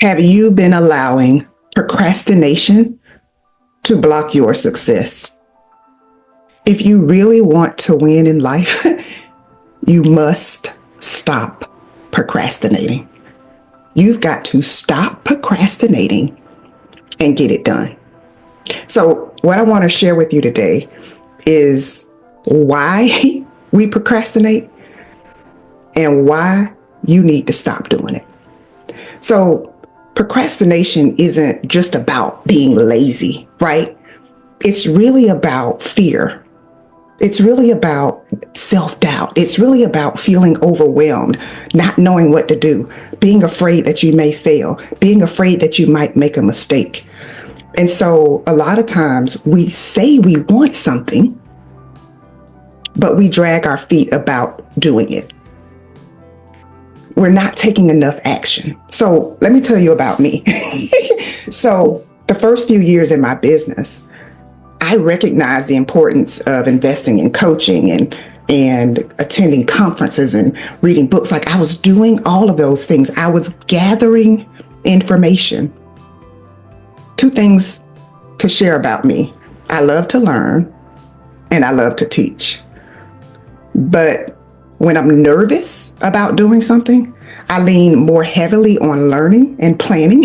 Have you been allowing procrastination to block your success? If you really want to win in life, you must stop procrastinating. You've got to stop procrastinating and get it done. So what I want to share with you today is why we procrastinate and why you need to stop doing it. So procrastination isn't just about being lazy, right? It's really about fear. It's really about self-doubt. It's really about feeling overwhelmed, not knowing what to do, being afraid that you may fail, being afraid that you might make a mistake. And so a lot of times we say we want something, but we drag our feet about doing it. We're not taking enough action. So let me tell you about me. So the first few years in my business, I recognized the importance of investing in coaching and attending conferences and reading books. Like I was doing all of those things. I was gathering information. Two things to share about me. I love to learn and I love to teach. But when I'm nervous about doing something, I lean more heavily on learning and planning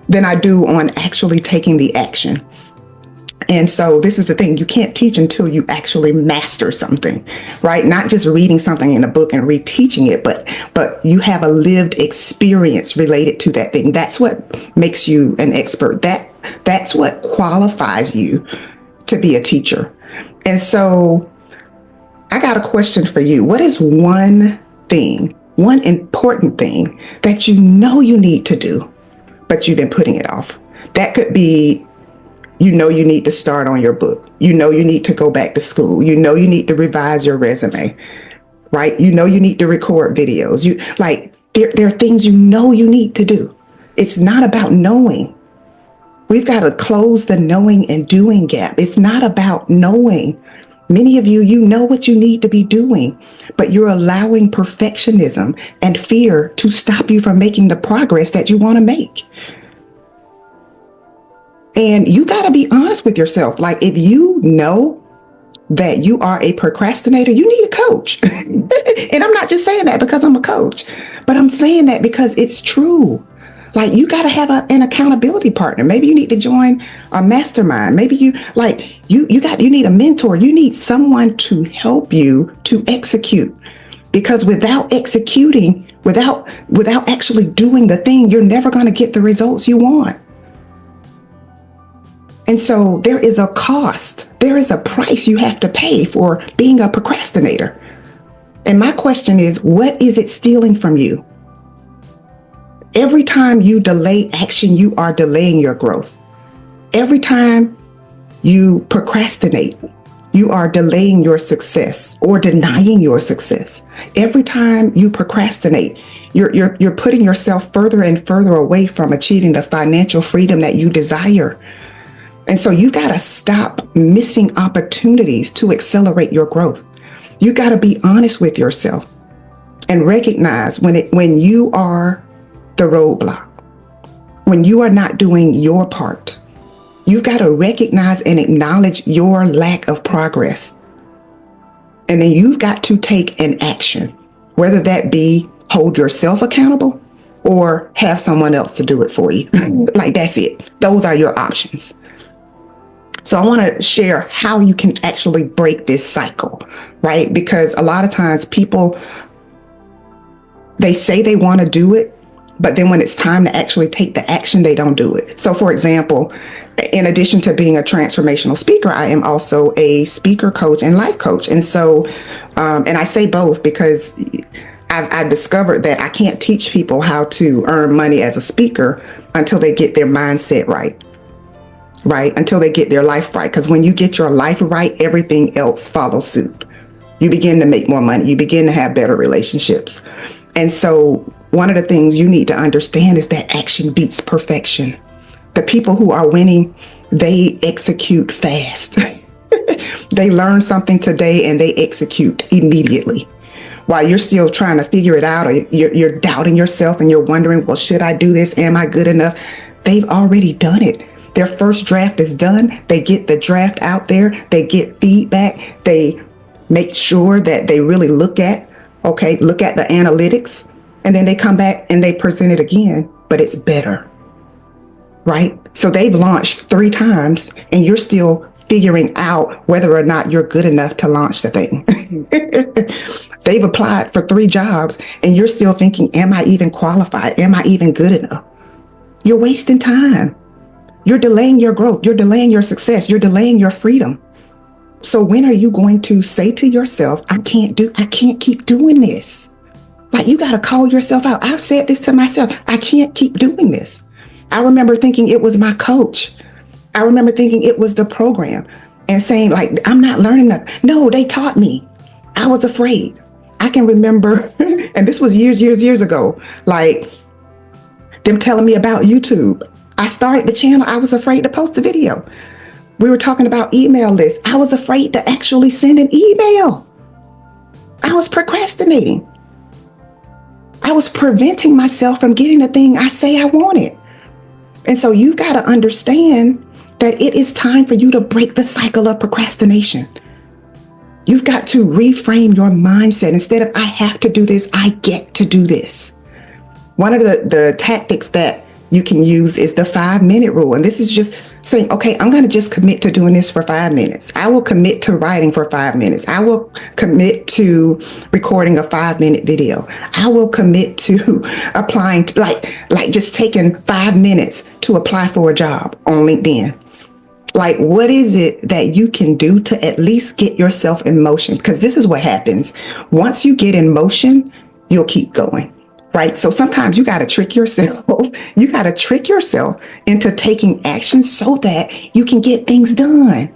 than I do on actually taking the action. And so this is the thing, you can't teach until you actually master something, right? Not just reading something in a book and reteaching it, but you have a lived experience related to that thing. That's what makes you an expert. That's what qualifies you to be a teacher. And so I got a question for you. What is one important thing that you know you need to do, but you've been putting it off? That could be, you need to start on your book. You need to go back to school. You need to revise your resume, right? You need to record videos. There are things you need to do. It's not about knowing. We've got to close the knowing and doing gap. It's not about knowing. Many of you know what you need to be doing, but you're allowing perfectionism and fear to stop you from making the progress that you want to make. And you got to be honest with yourself. Like if you know that you are a procrastinator, you need a coach. And I'm not just saying that because I'm a coach, but I'm saying that because it's true. Like you got to have an accountability partner. Maybe you need to join a mastermind. Maybe you need a mentor. You need someone to help you to execute, because without executing, without actually doing the thing, you're never going to get the results you want. And so there is a cost. There is a price you have to pay for being a procrastinator. And my question is, what is it stealing from you? Every time you delay action, you are delaying your growth. Every time you procrastinate, you are delaying your success or denying your success. Every time you procrastinate, you're putting yourself further and further away from achieving the financial freedom that you desire. And so you got to stop missing opportunities to accelerate your growth. You got to be honest with yourself and recognize when you are the roadblock, when you are not doing your part. You've got to recognize and acknowledge your lack of progress. And then you've got to take an action, whether that be hold yourself accountable or have someone else to do it for you. Like that's it. Those are your options. So I want to share how you can actually break this cycle, right? Because a lot of times people, they say they want to do it, but then when it's time to actually take the action, they don't do it. So for example, in addition to being a transformational speaker, I am also a speaker coach and life coach. And so, and I say both because I've discovered that I can't teach people how to earn money as a speaker until they get their mindset right? Until they get their life right. Because when you get your life right, everything else follows suit. You begin to make more money. You begin to have better relationships. And so one of the things you need to understand is that action beats perfection. The people who are winning, they execute fast. They learn something today and they execute immediately. while you're still trying to figure it out, or you're doubting yourself and you're wondering, well, should I do this? Am I good enough? They've already done it. Their first draft is done. They get the draft out there. They get feedback. They make sure that they really look at the analytics, and then they come back and they present it again, but it's better, right? So they've launched 3 times and you're still figuring out whether or not you're good enough to launch the thing. They've applied for 3 jobs and you're still thinking, am I even qualified? Am I even good enough? You're wasting time. You're delaying your growth. You're delaying your success. You're delaying your freedom. So when are you going to say to yourself, I can't keep doing this? Like, you got to call yourself out. I've said this to myself. I can't keep doing this. I remember thinking it was my coach. I remember thinking it was the program and saying, like, I'm not learning that. No, they taught me. I was afraid. I can remember, and this was years ago, like them telling me about YouTube. I started the channel. I was afraid to post the video. We were talking about email lists. I was afraid to actually send an email. I was procrastinating. I was preventing myself from getting the thing I say I wanted. And so you got to understand that it is time for you to break the cycle of procrastination. You've got to reframe your mindset. Instead of I have to do this, I get to do this. One of the tactics that you can use is the 5-minute rule. And this is just saying, okay, I'm going to just commit to doing this for 5 minutes. I will commit to writing for 5 minutes. I will commit to recording a 5-minute video. I will commit to applying, like just taking 5 minutes to apply for a job on LinkedIn. Like, what is it that you can do to at least get yourself in motion? Because this is what happens. Once you get in motion, you'll keep going. Right? So sometimes you got to trick yourself. You got to trick yourself into taking action so that you can get things done.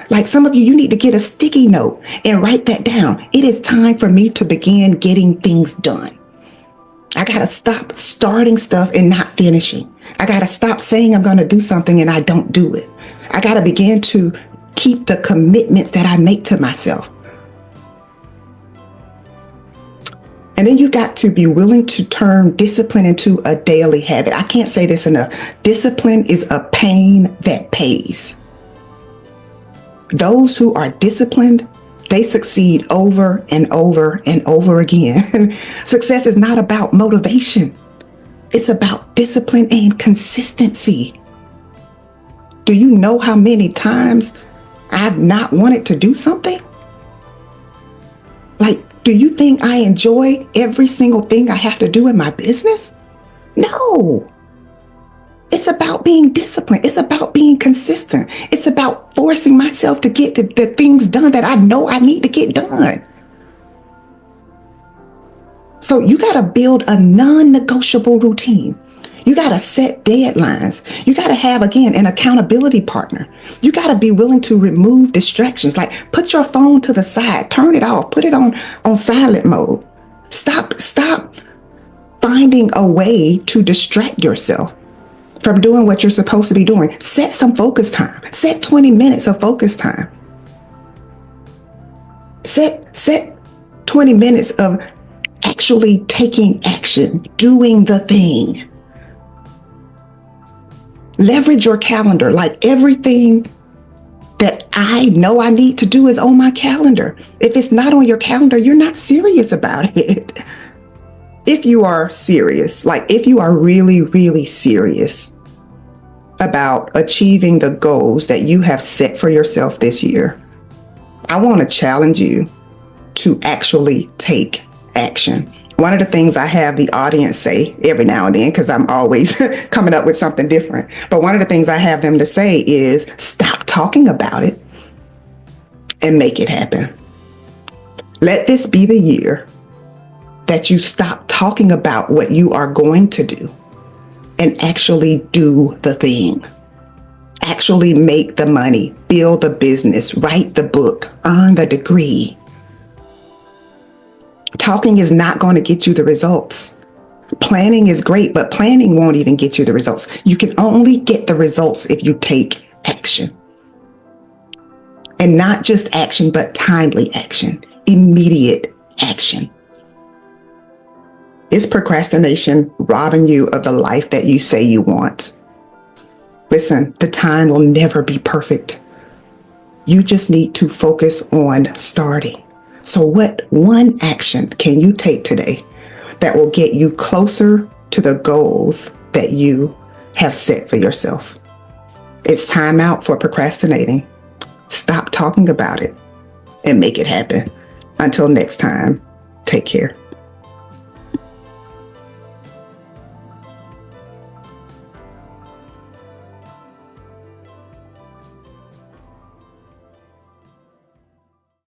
Like some of you, you need to get a sticky note and write that down. It is time for me to begin getting things done. I got to stop starting stuff and not finishing. I got to stop saying I'm going to do something and I don't do it. I got to begin to keep the commitments that I make to myself. And then you got to be willing to turn discipline into a daily habit. I can't say this enough. Discipline is a pain that pays. Those who are disciplined, they succeed over and over and over again. Success is not about motivation. It's about discipline and consistency. Do you know how many times I've not wanted to do something? Like, do you think I enjoy every single thing I have to do in my business? No. It's about being disciplined. It's about being consistent. It's about forcing myself to get the things done that I know I need to get done. So you got to build a non-negotiable routine. You got to set deadlines. You got to have, again, an accountability partner. You got to be willing to remove distractions. Like, put your phone to the side, turn it off, put it on silent mode. Stop finding a way to distract yourself from doing what you're supposed to be doing. Set some focus time. Set 20 minutes of focus time. Set 20 minutes of actually taking action, doing the thing. Leverage your calendar. Like, everything that I know I need to do is on my calendar. If it's not on your calendar, you're not serious about it. If you are serious, like if you are really, really serious about achieving the goals that you have set for yourself this year, I want to challenge you to actually take action. One of the things I have the audience say every now and then, because I'm always coming up with something different, but one of the things I have them to say is stop talking about it and make it happen. Let this be the year that you stop talking about what you are going to do and actually do the thing. Actually make the money, build the business, write the book, earn the degree. Talking is not going to get you the results. Planning is great, but planning won't even get you the results. You can only get the results if you take action. And not just action, but timely action, immediate action. Is procrastination robbing you of the life that you say you want? Listen, the time will never be perfect. You just need to focus on starting. So what one action can you take today that will get you closer to the goals that you have set for yourself? It's time out for procrastinating. Stop talking about it and make it happen. Until next time, take care.